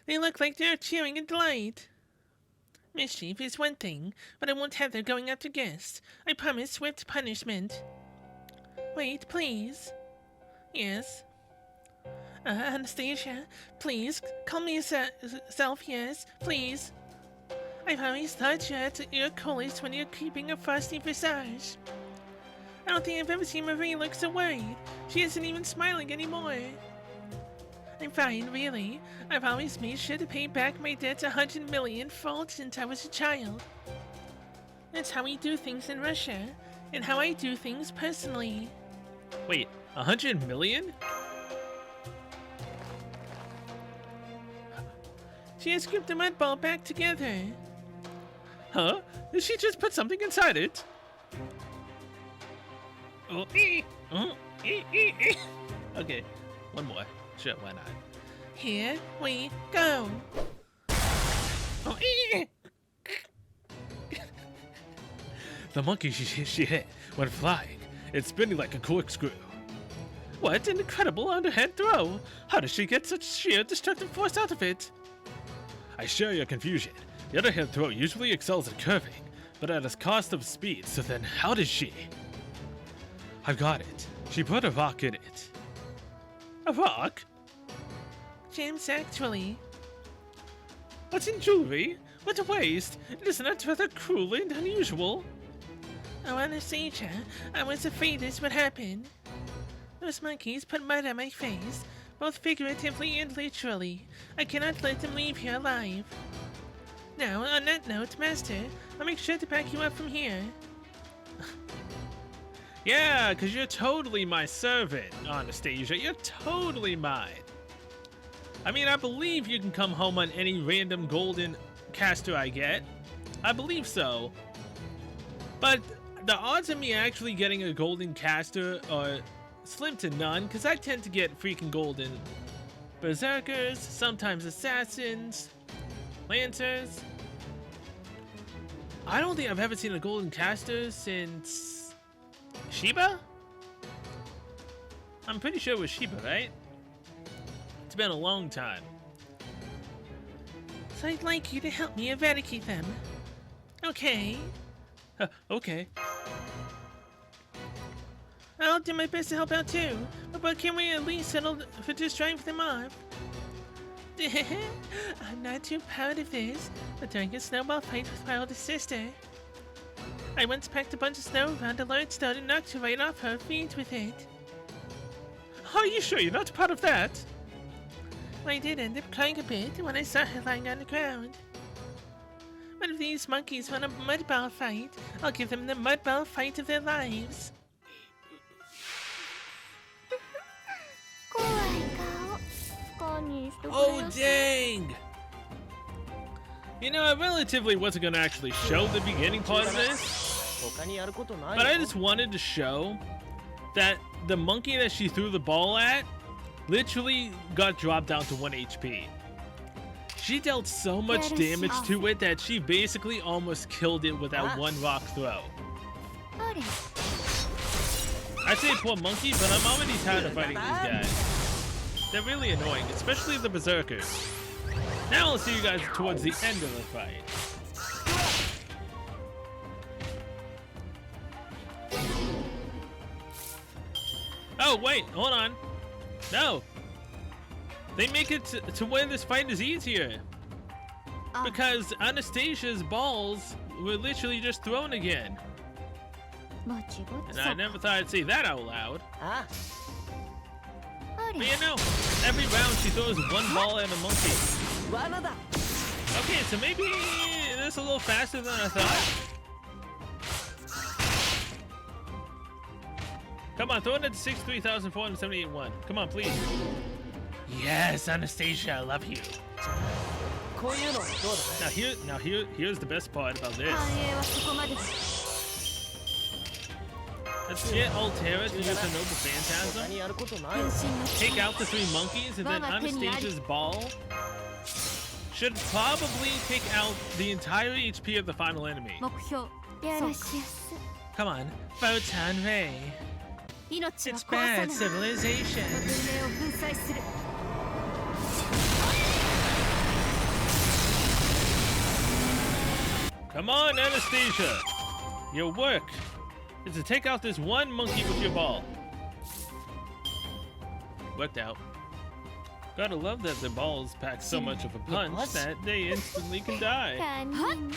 They look like they're cheering in delight. Mischief is one thing, but I won't have them going after guests. I promise swift punishment. Wait, please. Yes. Anastasia, please, call me self, yes, please. I've always thought you're at your coolest when you're keeping a frosty visage. I don't think I've ever seen Marie look so worried. She isn't even smiling anymore. I'm fine, really. I've always made sure to pay back my debts 100 million fold since I was a child. That's how we do things in Russia, and how I do things personally. Wait, 100 million? She has scooped the mud ball back together. Huh? Did she just put something inside it? Okay, one more. Sure, why not? Here we go. The monkey she hit went flying. It's spinning like a corkscrew. What an incredible underhand throw! How does she get such sheer destructive force out of it? I share your confusion. The underhand throw usually excels at curving, but at a cost of speed, so then how does she? I've got it. She put a rock in it. A rock? Gems, actually. What's in jewelry? What a waste! Isn't that rather cruel and unusual? Oh, Anastasia, I was afraid this would happen. Those monkeys put mud on my face, both figuratively and literally. I cannot let them leave here alive. Now, on that note, Master, I'll make sure to back you up from here. Yeah, because you're totally my servant, Anastasia. You're totally mine. I mean, I believe you can come home on any random golden caster I get. I believe so. But the odds of me actually getting a golden caster are slim to none, because I tend to get freaking golden berserkers, sometimes assassins, lancers. I don't think I've ever seen a golden caster since Sheba? I'm pretty sure it was Sheba, right? It's been a long time. So I'd like you to help me eradicate them. Okay. Okay. I'll do my best to help out too, but can we at least settle for just driving them off? I'm not too proud of this, but during a snowball fight with my oldest sister, I once packed a bunch of snow around a lodestone and knocked her right off her feet with it. Are you sure you're not proud of that? I did end up crying a bit when I saw her lying on the ground. But if these monkeys want a mud ball fight, I'll give them the mud ball fight of their lives. Oh dang! You know, I relatively wasn't gonna actually show the beginning part of this, but I just wanted to show that the monkey that she threw the ball at literally got dropped down to 1 HP. She dealt so much damage to it that she basically almost killed it with that one rock throw. I'd say poor monkey, but I'm already tired of fighting these guys. They're really annoying, especially the berserkers. Now I'll see you guys towards the end of the fight. Oh wait, hold on. No. They make it to where this fight is easier. Because Anastasia's balls were literally just thrown again. And I never thought I'd say that out loud. But you know, every round she throws one ball at a monkey. Okay, so maybe this a little faster than I thought. Come on, throw it at 63,478-1. Come on, please. Yes, Anastasia, I love you. こういうのどうだ Here's the best part about this. 繁栄はそこまで。 Let's get Altera to use the Noble 他 Phantasm, にやることない 分身の take out the 3 monkeys, and then Anastasia's ball should probably take out the entire HP of the final enemy. 目標。やらしやす。 Come on, Photon Ray. 命は It's 壊さ bad ない。 civilization. 文明を粉砕する。 Come on, Anastasia. Your work is to take out this one monkey with your ball. Worked out. Gotta love that the balls pack so much of a punch that they instantly can die. 他人。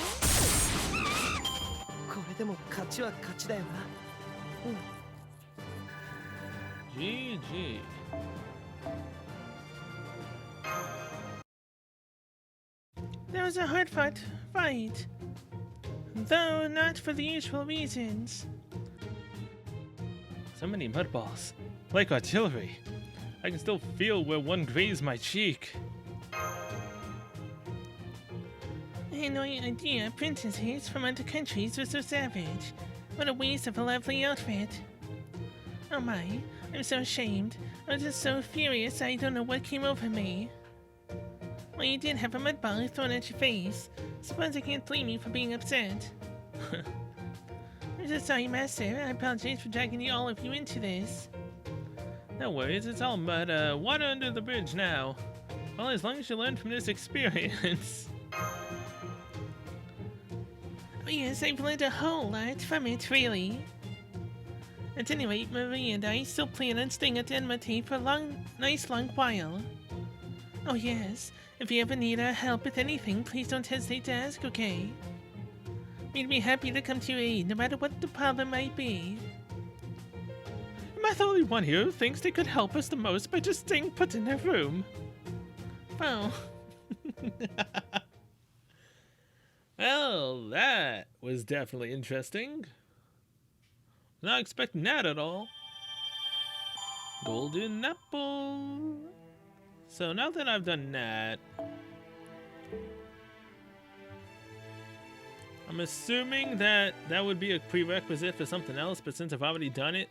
これでも勝ちは勝ちだよな GG. That was a hard-fought fight, though not for the usual reasons. So many mud balls. Like artillery. I can still feel where one grazed my cheek. I had no idea princesses from other countries were so savage. What a waste of a lovely outfit. Oh my, I'm so ashamed. I was just so furious I don't know what came over me. Well, you did have a mud ball thrown at your face. Suppose I can't blame you for being upset. I'm so sorry, Master. I apologize for dragging all of you into this. No worries, it's all mud, water under the bridge now. Well, as long as you learn from this experience. Oh yes, I've learned a whole lot from it, really. At any rate, Marie and I still plan on staying at Enma-teis for a nice long while. Oh yes, if you ever need our help with anything, please don't hesitate to ask, okay? We'd be happy to come to your aid, no matter what the problem might be. Am I the only one here who thinks they could help us the most by just staying put in their room? Oh, Well, that was definitely interesting. Not expecting that at all. Golden apple. So now that I've done that, I'm assuming that that would be a prerequisite for something else, but since I've already done it,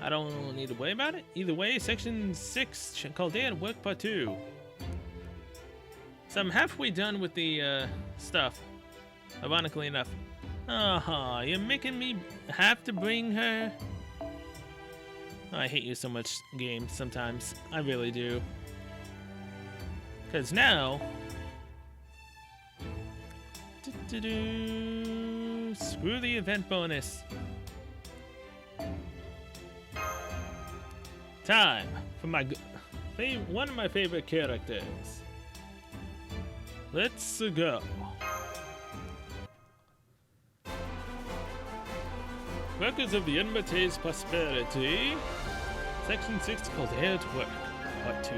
I don't need to worry about it. Either way, Section 6, Chaldea Work Part 2. So I'm halfway done with the stuff, ironically enough. You're making me have to bring her. Oh, I hate you so much, game, sometimes. I really do. Because now... Screw the event bonus. Time for my one of my favorite characters. Let's go. Workers of the Enma-teis Prosperity. Section 6 called Chaldea to Work, Part 2.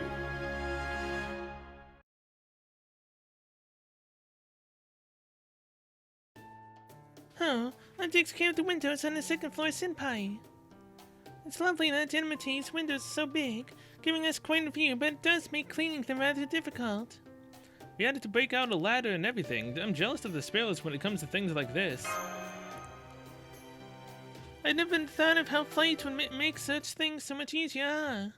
oh, that takes care of the windows on the second floor Senpai. It's lovely that Enma-teis windows are so big, giving us quite a view, but it does make cleaning them rather difficult. We had to break out a ladder and everything. I'm jealous of the Sparrows when it comes to things like this. I never thought of how flight would make such things so much easier.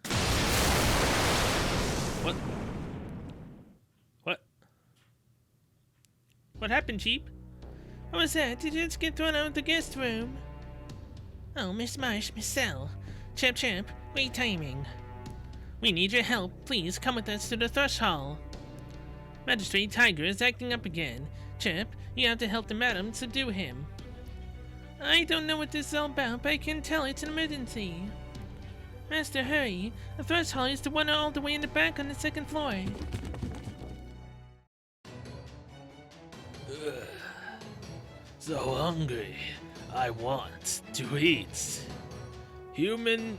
What? What? What happened, Cheap? What was that? Did you just get thrown out of the guest room? Oh, Miss Marsh, Miss Cell. Chap, great timing. We need your help. Please come with us to the Thrush Hall. Magistrate Tiger is acting up again. Chap, you have to help the madam subdue him. I don't know what this is all about, but I can tell it's an emergency. Master, hurry. The Thrush Hall is the one all the way in the back on the second floor. So hungry. I want to eat. Human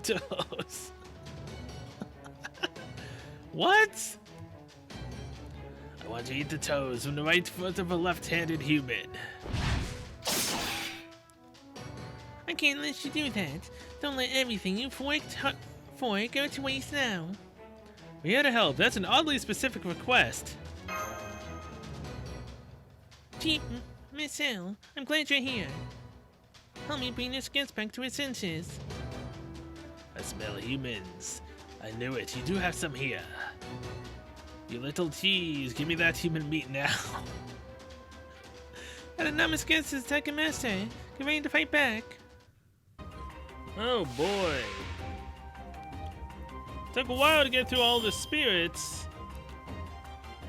toes. What? I want to eat the toes from the right foot of a left-handed human. I can't let you do that. Don't let everything you've worked for go to waste now. We're here to help. That's an oddly specific request. Gee, Miss L, I'm glad you're here. Help me bring this guest back to his senses. I smell humans. I knew it. You do have some here. You little tease. Give me that human meat now. An anonymous guest is attacking Master. Get ready to fight back. Oh boy. Took a while to get through all the spirits.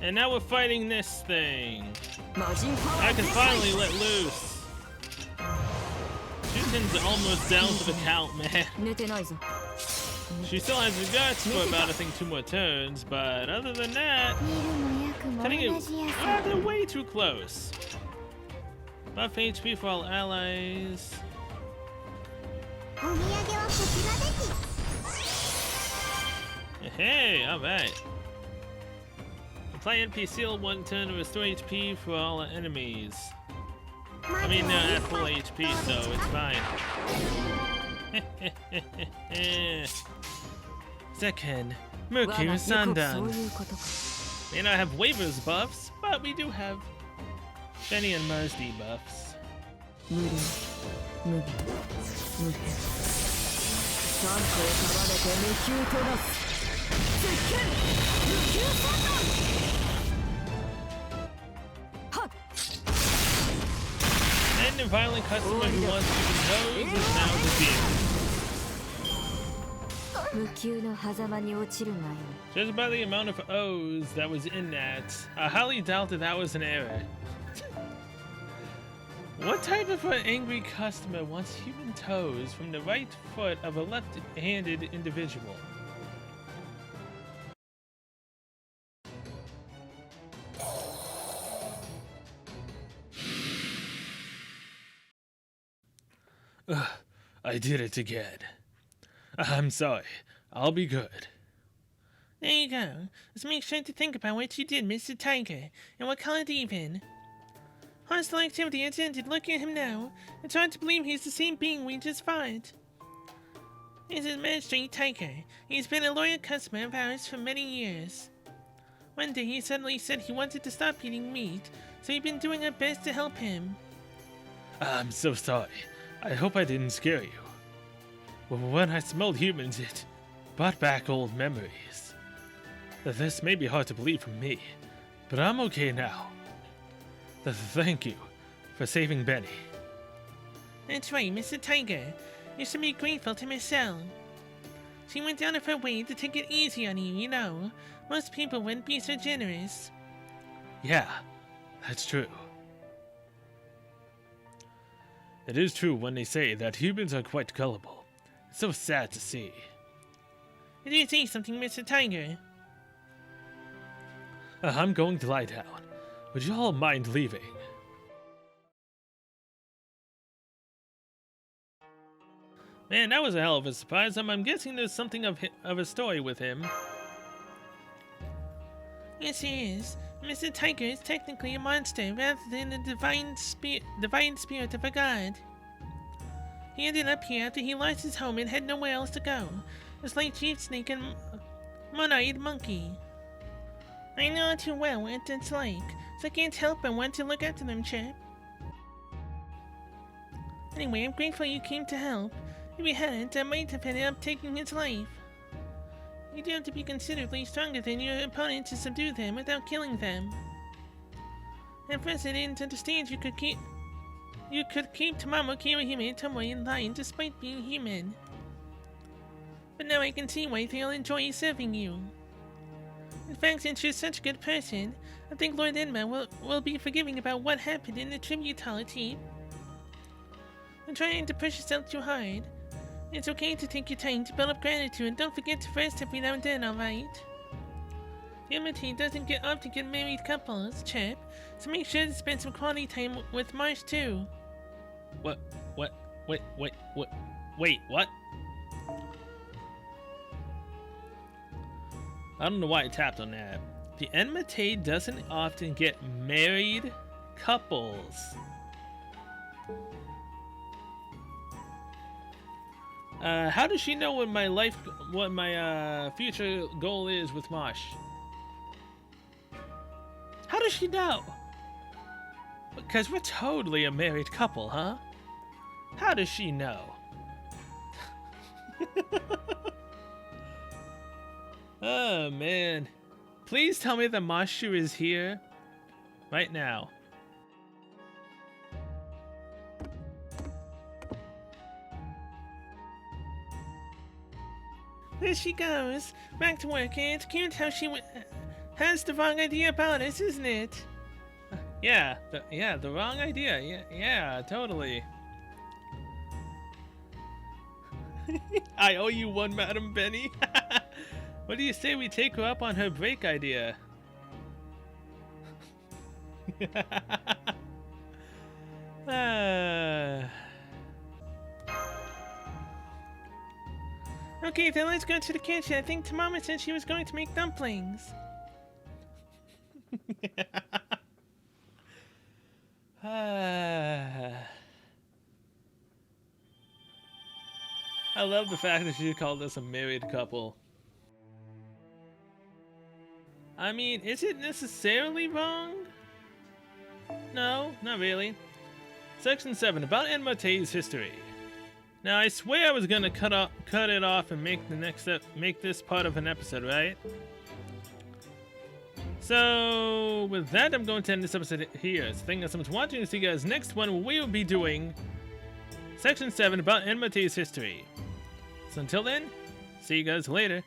And now we're fighting this thing. I can finally let loose. Shuten's almost down to the count, man. She still has the guts for about, I think, 2 more turns, but other than that, cutting it they're way too close. Buff HP for all allies. Hey, alright. Apply NP seal 1 turn to restore HP for all enemies. I mean, they're at full HP, so it's fine. Second, Mercury Sandan. May not have waivers buffs, but we do have Benny and Mars debuffs. And a violent customer who wants to be is now defeated. Judged by the amount of O's that was in that, I highly doubt that was an error. What type of an angry customer wants human toes from the right foot of a left-handed individual? Ugh, I did it again. I'm sorry. I'll be good. There you go. Let's make sure to think about what you did, Mr. Tiger, and what colored even. Hostile activity has ended. Look at him now. It's hard to believe he's the same being we just fought. This is Magistrate Tiger. He's been a loyal customer of ours for many years. One day he suddenly said he wanted to stop eating meat, so we've been doing our best to help him. I'm so sorry. I hope I didn't scare you. Well, when I smelled humans, it brought back old memories. This may be hard to believe from me, but I'm okay now. Thank you for saving Benny. That's right, Mr. Tiger. You should be grateful to Miss L. She went out of her way to take it easy on you, you know. Most people wouldn't be so generous. Yeah, that's true. It is true when they say that humans are quite gullible. It's so sad to see. Did you say something, Mr. Tiger? I'm going to lie down. Would you all mind leaving? Man, that was a hell of a surprise. I'm guessing there's something of a story with him. Yes, he is. Mr. Tiger is technically a monster rather than a divine spirit of a god. He ended up here after he lost his home and had nowhere else to go. It's like Chief Snake and One-Eyed Monkey. I know too well what it's like, so I can't help but want to look after them, Chip. Anyway, I'm grateful you came to help. If you hadn't, I might have ended up taking his life. You do have to be considerably stronger than your opponent to subdue them without killing them. At first I didn't understand you could keep Tamamo Kirihime Tomoe in line despite being human. But now I can see why they'll enjoy serving you. In fact, since you're such a good person, I think Lord Enma will be forgiving about what happened in the tributology. I'm trying to push yourself too hard. It's okay to take your time to build up gratitude, and don't forget to rest every now and then, alright? The Enma-teis doesn't often get married couples, Chip, so make sure to spend some quality time with Marsh too. Wait, what? I don't know why I tapped on that. The Enma-teis doesn't often get married couples. How does she know what my future goal is with Mosh? How does she know? Because we're totally a married couple, huh? How does she know? Oh, man. Please tell me the Mashu is here right now. There she goes. Back to work. It's cute how she has the wrong idea about us, isn't it? Yeah, the wrong idea. Yeah, totally. I owe you one, Madam Benny. What do you say we take her up on her break idea? Okay, then let's go to the kitchen. I think Tamama said she was going to make dumplings. I love the fact that she called us a married couple. I mean, is it necessarily wrong? No, not really. Section 7, about Enma-teis history. Now, I swear I was gonna cut it off and make this part of an episode, right? So, with that, I'm going to end this episode here. So, thank you so much for watching. See you guys next one. We will be doing Section 7 about Enma-teis history. So, until then, see you guys later.